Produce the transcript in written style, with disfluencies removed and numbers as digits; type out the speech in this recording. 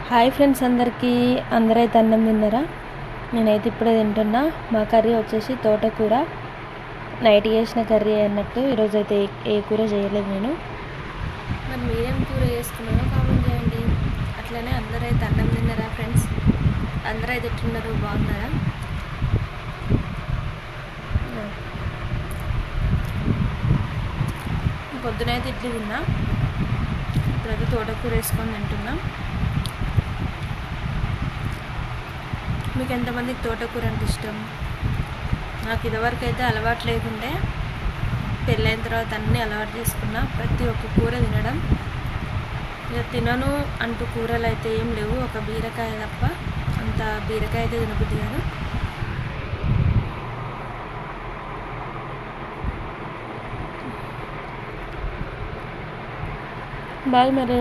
Hi friends, అందరైతే అన్నం తిన్నారా? నేనైతే ఇప్పుడే తింటున్నా. మా కర్రీ వచ్చేసి తోటకూర. నైట్ చేసిన కర్రీ అన్నట్టు ఈరోజు అయితే ఏ కూర చేయలేదు నేను. మరి మీరేం కూర చేసుకున్నారో కామెంట్ చేయండి. అట్లనే అందరైతే అన్నం తిన్నారా ఫ్రెండ్స్? అందరైతే ఎట్లున్నారు, బాగున్నారా? పొద్దునైతే ఇడ్లీ తిన్నా, ఇప్పుడైతే తోటకూర వేసుకొని తింటున్నా. మీకు ఎంతమందికి తోటకూర అంటే ఇష్టం? నాకు ఇదివరకు అయితే అలవాటు లేకుండే, పెళ్ళైన తర్వాత అన్నీ అలవాటు చేసుకున్నా. ప్రతి ఒక్క కూర తినడం. ఇక తినను అంటూ కూరలు అయితే ఏం లేవు, ఒక బీరకాయ తప్ప. అంత బీరకాయ అయితే తినబుద్ధి కాదు. బాయ్ మరి.